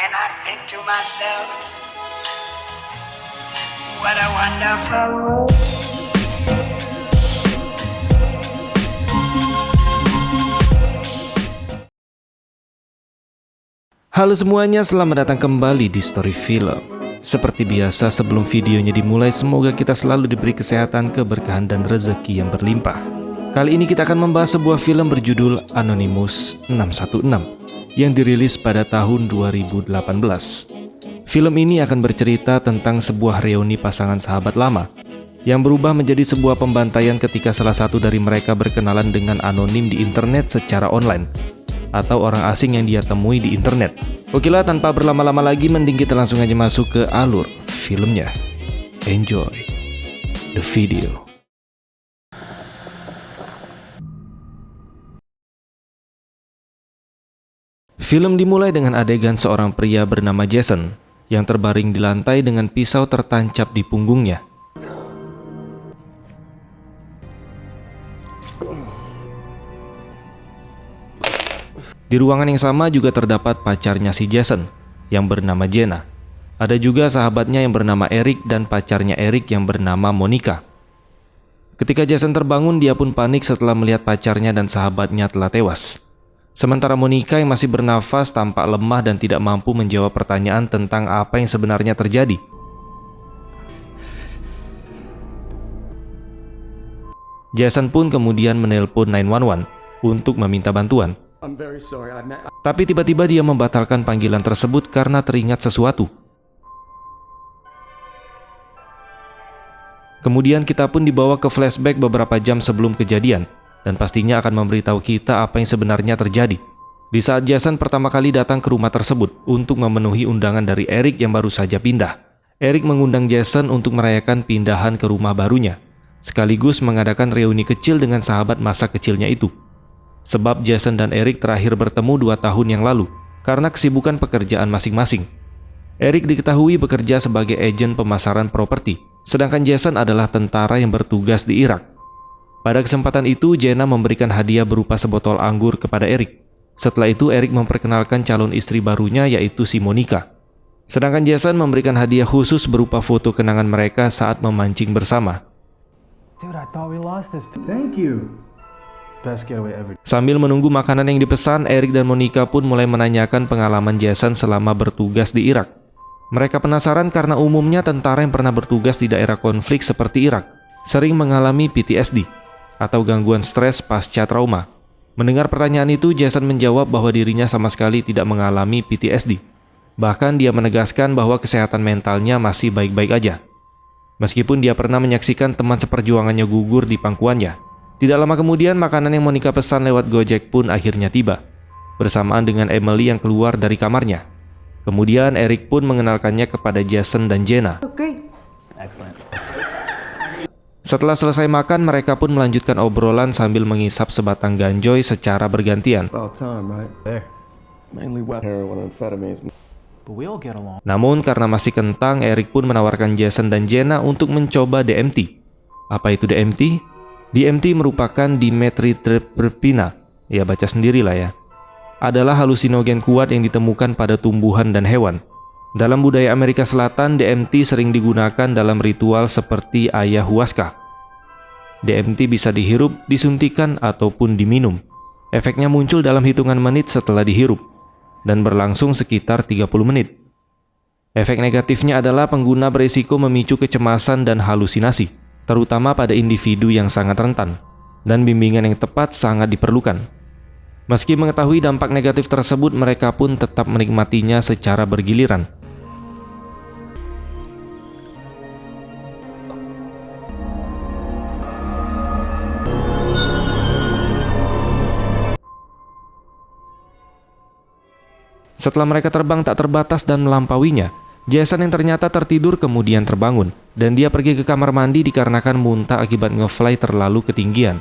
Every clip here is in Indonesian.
and I think to myself, what a wonderful world. Halo semuanya, selamat datang kembali di Story Film. Seperti biasa, sebelum videonya dimulai, semoga kita selalu diberi kesehatan, keberkahan, dan rezeki yang berlimpah. Kali ini kita akan membahas sebuah film berjudul Anonymous 616 yang dirilis pada tahun 2018. Film ini akan bercerita tentang sebuah reuni pasangan sahabat lama yang berubah menjadi sebuah pembantaian ketika salah satu dari mereka berkenalan dengan anonim di internet secara online atau orang asing yang dia temui di internet. Oke lah, tanpa berlama-lama lagi, mending kita langsung aja masuk ke alur filmnya. Enjoy the video. Film dimulai dengan adegan seorang pria bernama Jason yang terbaring di lantai dengan pisau tertancap di punggungnya. Di ruangan yang sama juga terdapat pacarnya si Jason yang bernama Jenna. Ada juga sahabatnya yang bernama Eric dan pacarnya Eric yang bernama Monica. Ketika Jason terbangun, dia pun panik setelah melihat pacarnya dan sahabatnya telah tewas. Sementara Monica yang masih bernafas tampak lemah dan tidak mampu menjawab pertanyaan tentang apa yang sebenarnya terjadi. Jason pun kemudian menelpon 911 untuk meminta bantuan. Tapi tiba-tiba dia membatalkan panggilan tersebut karena teringat sesuatu. Kemudian kita pun dibawa ke flashback beberapa jam sebelum kejadian, dan pastinya akan memberitahu kita apa yang sebenarnya terjadi. Di saat Jason pertama kali datang ke rumah tersebut untuk memenuhi undangan dari Eric yang baru saja pindah. Eric mengundang Jason untuk merayakan pindahan ke rumah barunya, sekaligus mengadakan reuni kecil dengan sahabat masa kecilnya itu. Sebab Jason dan Eric terakhir bertemu 2 tahun yang lalu karena kesibukan pekerjaan masing-masing. Eric diketahui bekerja sebagai agen pemasaran properti, sedangkan Jason adalah tentara yang bertugas di Irak. Pada kesempatan itu, Jenna memberikan hadiah berupa sebotol anggur kepada Eric. Setelah itu, Eric memperkenalkan calon istri barunya, yaitu si Monica. Sedangkan Jason memberikan hadiah khusus berupa foto kenangan mereka saat memancing bersama. Dude, I thought we lost this. Thank you. Best getaway ever. Sambil menunggu makanan yang dipesan, Eric dan Monica pun mulai menanyakan pengalaman Jason selama bertugas di Irak. Mereka penasaran karena umumnya tentara yang pernah bertugas di daerah konflik seperti Irak sering mengalami PTSD atau gangguan stres pasca trauma. Mendengar pertanyaan itu, Jason menjawab bahwa dirinya sama sekali tidak mengalami PTSD. Bahkan dia menegaskan bahwa kesehatan mentalnya masih baik-baik aja. Meskipun dia pernah menyaksikan teman seperjuangannya gugur di pangkuannya. Tidak lama kemudian, makanan yang Monica pesan lewat Gojek pun akhirnya tiba, bersamaan dengan Emily yang keluar dari kamarnya. Kemudian Eric pun mengenalkannya kepada Jason dan Jenna. Excellent. Setelah selesai makan, mereka pun melanjutkan obrolan sambil mengisap sebatang ganjoy secara bergantian. About time, right? There. Mainly wet heroin and amphetamines. But we all get along. Namun karena masih kentang, Eric pun menawarkan Jason dan Jenna untuk mencoba DMT. Apa itu DMT? DMT merupakan dimethyltryptamine, ya baca sendirilah ya. Adalah halusinogen kuat yang ditemukan pada tumbuhan dan hewan. Dalam budaya Amerika Selatan, DMT sering digunakan dalam ritual seperti ayahuasca. DMT bisa dihirup, disuntikan, ataupun diminum. Efeknya muncul dalam hitungan menit setelah dihirup dan berlangsung sekitar 30 menit. Efek negatifnya adalah pengguna berisiko memicu kecemasan dan halusinasi, terutama pada individu yang sangat rentan, dan bimbingan yang tepat sangat diperlukan. Meski mengetahui dampak negatif tersebut, mereka pun tetap menikmatinya secara bergiliran. Setelah mereka terbang tak terbatas dan melampauinya, Jason yang ternyata tertidur kemudian terbangun, dan dia pergi ke kamar mandi dikarenakan muntah akibat nge-fly terlalu ketinggian.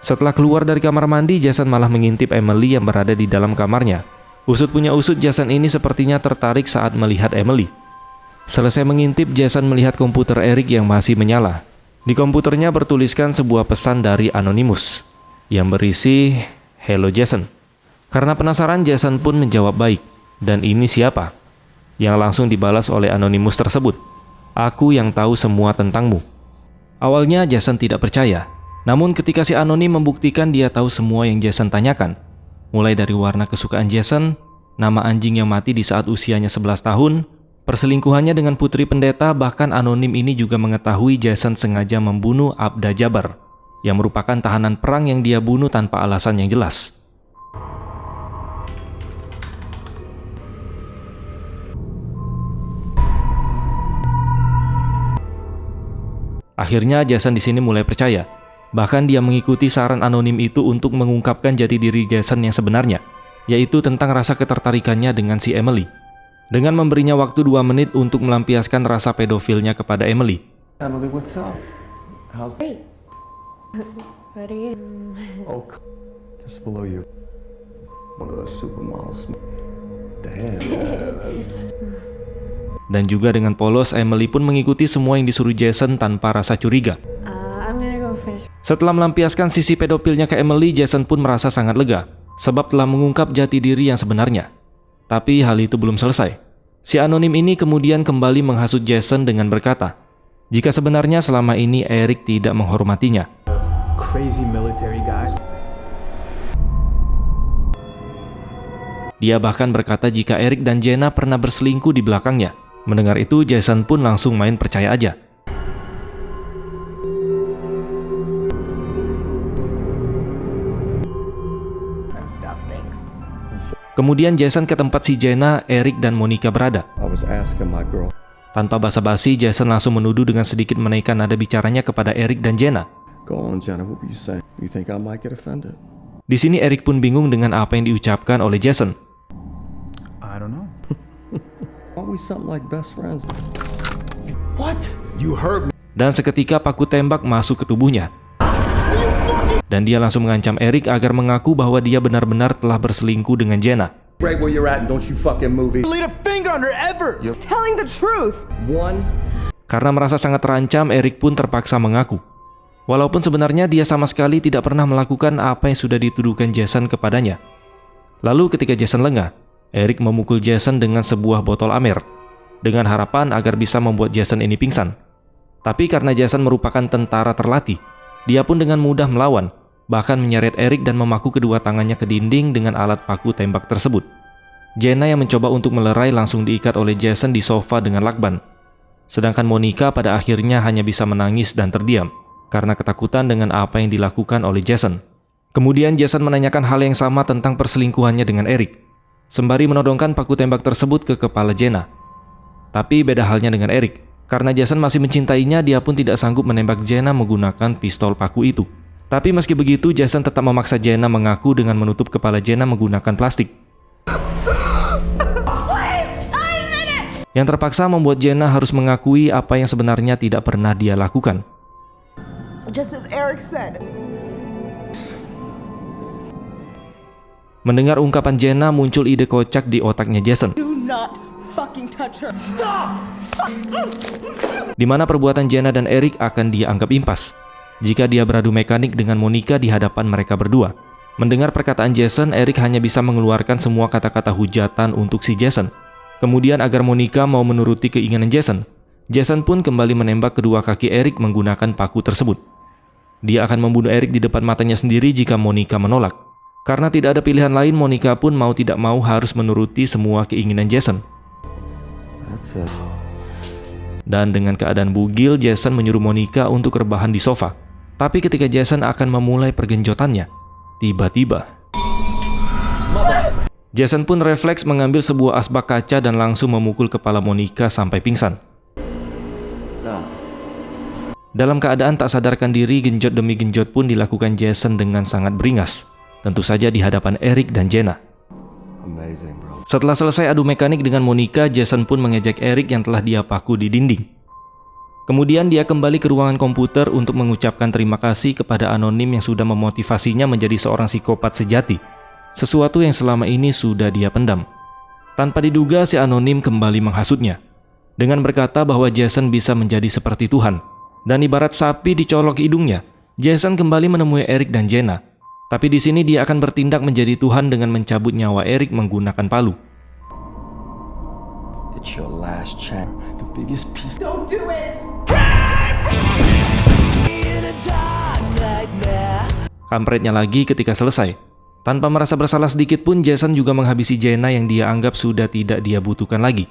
Setelah keluar dari kamar mandi, Jason malah mengintip Emily yang berada di dalam kamarnya. Usut punya usut, Jason ini sepertinya tertarik saat melihat Emily. Selesai mengintip, Jason melihat komputer Eric yang masih menyala. Di komputernya bertuliskan sebuah pesan dari Anonymous yang berisi, "Hello Jason, Karena penasaran, Jason pun menjawab baik. Dan ini siapa? Yang langsung dibalas oleh Anonymous tersebut. Aku yang tahu semua tentangmu. Awalnya Jason tidak percaya. Namun ketika si Anonim membuktikan dia tahu semua yang Jason tanyakan. Mulai dari warna kesukaan Jason, nama anjing yang mati di saat usianya 11 tahun, perselingkuhannya dengan putri pendeta, bahkan Anonim ini juga mengetahui Jason sengaja membunuh Abda Jabar, yang merupakan tahanan perang yang dia bunuh tanpa alasan yang jelas. Akhirnya Jason di sini mulai percaya. Bahkan dia mengikuti saran Anonim itu untuk mengungkapkan jati diri Jason yang sebenarnya, yaitu tentang rasa ketertarikannya dengan si Emily. Dengan memberinya waktu 2 menit untuk melampiaskan rasa pedofilnya kepada Emily. Emily, what's up? How's Great. What are you? Oh, just below you. One of those supermodels. Damn. Dan juga dengan polos, Emily pun mengikuti semua yang disuruh Jason tanpa rasa curiga. I'm gonna go finish. Setelah melampiaskan sisi pedofilnya ke Emily, Jason pun merasa sangat lega, sebab telah mengungkap jati diri yang sebenarnya. Tapi hal itu belum selesai. Si Anonim ini kemudian kembali menghasut Jason dengan berkata, jika sebenarnya selama ini Eric tidak menghormatinya. Crazy military guy. Dia bahkan berkata jika Eric dan Jenna pernah berselingkuh di belakangnya. Mendengar itu, Jason pun langsung main percaya aja. Kemudian Jason ke tempat si Jenna, Eric, dan Monica berada. I was asking my girl. Tanpa basa-basi, Jason langsung menuduh dengan sedikit menaikkan nada bicaranya kepada Eric dan Jenna. Go on, Jenna, what were you saying? You think I might get offended? Di sini Eric pun bingung dengan apa yang diucapkan oleh Jason. I don't know. Aren't we something like best friends? What? You heard me. Dan seketika paku tembak masuk ke tubuhnya. Dan dia langsung mengancam Eric agar mengaku bahwa dia benar-benar telah berselingkuh dengan Jenna. Right where you're at and don't you fucking move it. Laid a finger on her ever. Telling the truth. One. Karena merasa sangat terancam, Eric pun terpaksa mengaku. Walaupun sebenarnya dia sama sekali tidak pernah melakukan apa yang sudah dituduhkan Jason kepadanya. Lalu ketika Jason lengah, Eric memukul Jason dengan sebuah botol Amer, dengan harapan agar bisa membuat Jason ini pingsan. Tapi karena Jason merupakan tentara terlatih, dia pun dengan mudah melawan, bahkan menyeret Eric dan memaku kedua tangannya ke dinding dengan alat paku tembak tersebut. Jenna yang mencoba untuk melerai langsung diikat oleh Jason di sofa dengan lakban. Sedangkan Monica pada akhirnya hanya bisa menangis dan terdiam, karena ketakutan dengan apa yang dilakukan oleh Jason. Kemudian Jason menanyakan hal yang sama tentang perselingkuhannya dengan Eric, sembari menodongkan paku tembak tersebut ke kepala Jenna. Tapi beda halnya dengan Eric. Karena Jason masih mencintainya, dia pun tidak sanggup menembak Jenna menggunakan pistol paku itu. Tapi meski begitu, Jason tetap memaksa Jenna mengaku dengan menutup kepala Jenna menggunakan plastik. Yang terpaksa membuat Jenna harus mengakui apa yang sebenarnya tidak pernah dia lakukan. Just as Eric said. Mendengar ungkapan Jenna, muncul ide kocak di otaknya Jason. Do not fucking touch her. Stop! Di mana perbuatan Jenna dan Eric akan dia anggap impas jika dia beradu mekanik dengan Monica di hadapan mereka berdua. Mendengar perkataan Jason, Eric hanya bisa mengeluarkan semua kata-kata hujatan untuk si Jason. Kemudian agar Monica mau menuruti keinginan Jason, Jason pun kembali menembak kedua kaki Eric menggunakan paku tersebut. Dia akan membunuh Eric di depan matanya sendiri jika Monica menolak. Karena tidak ada pilihan lain, Monica pun mau tidak mau harus menuruti semua keinginan Jason. That's it. Dan dengan keadaan bugil, Jason menyuruh Monica untuk rebahan di sofa. Tapi ketika Jason akan memulai pergenjotannya, tiba-tiba Jason pun refleks mengambil sebuah asbak kaca dan langsung memukul kepala Monica sampai pingsan. Dalam keadaan tak sadarkan diri, genjot demi genjot pun dilakukan Jason dengan sangat beringas. Tentu saja di hadapan Eric dan Jenna. Amazing, bro. Setelah selesai adu mekanik dengan Monica, Jason pun mengejek Eric yang telah dia paku di dinding. Kemudian dia kembali ke ruangan komputer untuk mengucapkan terima kasih kepada Anonim yang sudah memotivasinya menjadi seorang psikopat sejati. Sesuatu yang selama ini sudah dia pendam. Tanpa diduga, si Anonim kembali menghasutnya dengan berkata bahwa Jason bisa menjadi seperti Tuhan. Dan ibarat sapi dicolok hidungnya, Jason kembali menemui Eric dan Jenna. Tapi di sini dia akan bertindak menjadi Tuhan dengan mencabut nyawa Eric menggunakan palu. It's your last chance. The biggest piece. Don't do it! Kampretnya lagi ketika selesai. Tanpa merasa bersalah sedikit pun, Jason juga menghabisi Jenna yang dia anggap sudah tidak dia butuhkan lagi.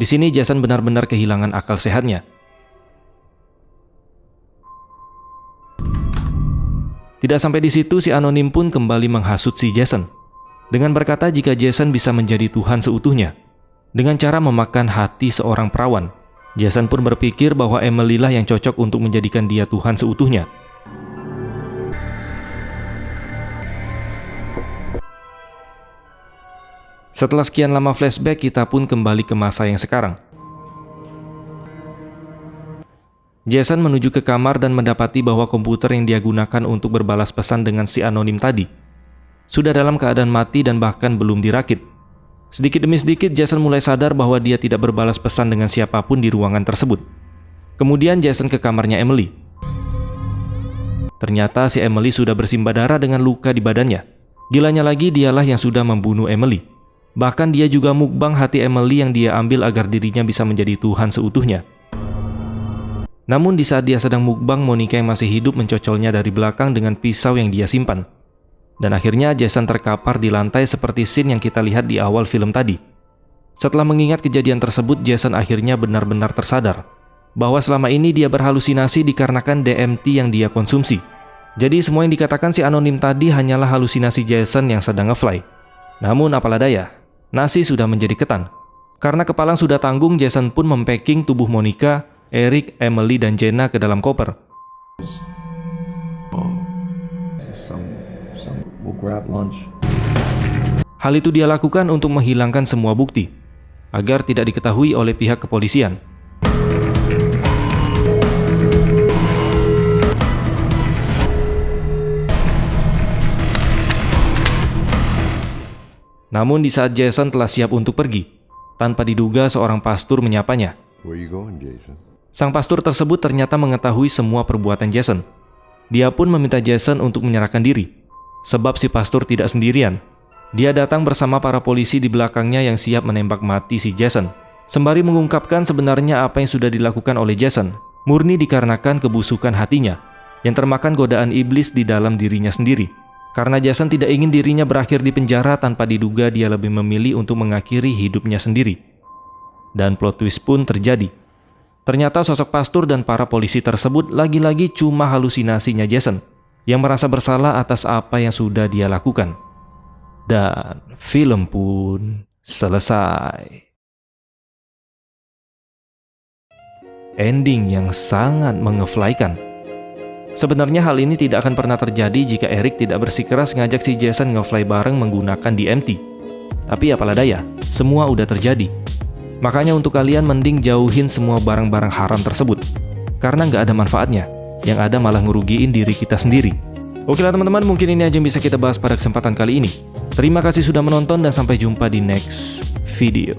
Di sini Jason benar-benar kehilangan akal sehatnya. Tidak sampai di situ, si anonim pun kembali menghasut si Jason dengan berkata jika Jason bisa menjadi Tuhan seutuhnya dengan cara memakan hati seorang perawan. Jason pun berpikir bahwa Emily lah yang cocok untuk menjadikan dia Tuhan seutuhnya. Setelah sekian lama flashback, kita pun kembali ke masa yang sekarang. Jason menuju ke kamar dan mendapati bahwa komputer yang dia gunakan untuk berbalas pesan dengan si anonim tadi sudah dalam keadaan mati dan bahkan belum dirakit. Sedikit demi sedikit Jason mulai sadar bahwa dia tidak berbalas pesan dengan siapapun di ruangan tersebut. Kemudian Jason ke kamarnya Emily. Ternyata si Emily sudah bersimbah darah dengan luka di badannya. Gilanya lagi, dialah yang sudah membunuh Emily. Bahkan dia juga mukbang hati Emily yang dia ambil agar dirinya bisa menjadi Tuhan seutuhnya. Namun di saat dia sedang mukbang, Monica yang masih hidup mencocolnya dari belakang dengan pisau yang dia simpan. Dan akhirnya Jason terkapar di lantai seperti scene yang kita lihat di awal film tadi. Setelah mengingat kejadian tersebut, Jason akhirnya benar-benar tersadar bahwa selama ini dia berhalusinasi dikarenakan DMT yang dia konsumsi. Jadi semua yang dikatakan si anonim tadi hanyalah halusinasi Jason yang sedang nge-fly. Namun apalah daya, nasi sudah menjadi ketan. Karena kepalang sudah tanggung, Jason pun mempacking tubuh Monica, Eric, Emily, dan Jenna ke dalam koper. We'll grab lunch. Hal itu dia lakukan untuk menghilangkan semua bukti, agar tidak diketahui oleh pihak kepolisian. Namun di saat Jason telah siap untuk pergi, tanpa diduga seorang pastor menyapanya. Where you going, Jason? Sang pastor tersebut ternyata mengetahui semua perbuatan Jason. Dia pun meminta Jason untuk menyerahkan diri, sebab si pastor tidak sendirian. Dia datang bersama para polisi di belakangnya yang siap menembak mati si Jason. Sembari mengungkapkan sebenarnya apa yang sudah dilakukan oleh Jason, murni dikarenakan kebusukan hatinya, yang termakan godaan iblis di dalam dirinya sendiri. Karena Jason tidak ingin dirinya berakhir di penjara, tanpa diduga dia lebih memilih untuk mengakhiri hidupnya sendiri. Dan plot twist pun terjadi. Ternyata sosok pastor dan para polisi tersebut lagi-lagi cuma halusinasinya Jason, yang merasa bersalah atas apa yang sudah dia lakukan. Dan film pun selesai. Ending yang sangat mengeflykan. Sebenarnya hal ini tidak akan pernah terjadi jika Eric tidak bersikeras ngajak si Jason ngefly bareng menggunakan DMT. Tapi apalah daya, semua udah terjadi. Makanya untuk kalian mending jauhin semua barang-barang haram tersebut, karena nggak ada manfaatnya, yang ada malah ngerugiin diri kita sendiri. Oke lah teman-teman, mungkin ini aja yang bisa kita bahas pada kesempatan kali ini. Terima kasih sudah menonton dan sampai jumpa di next video.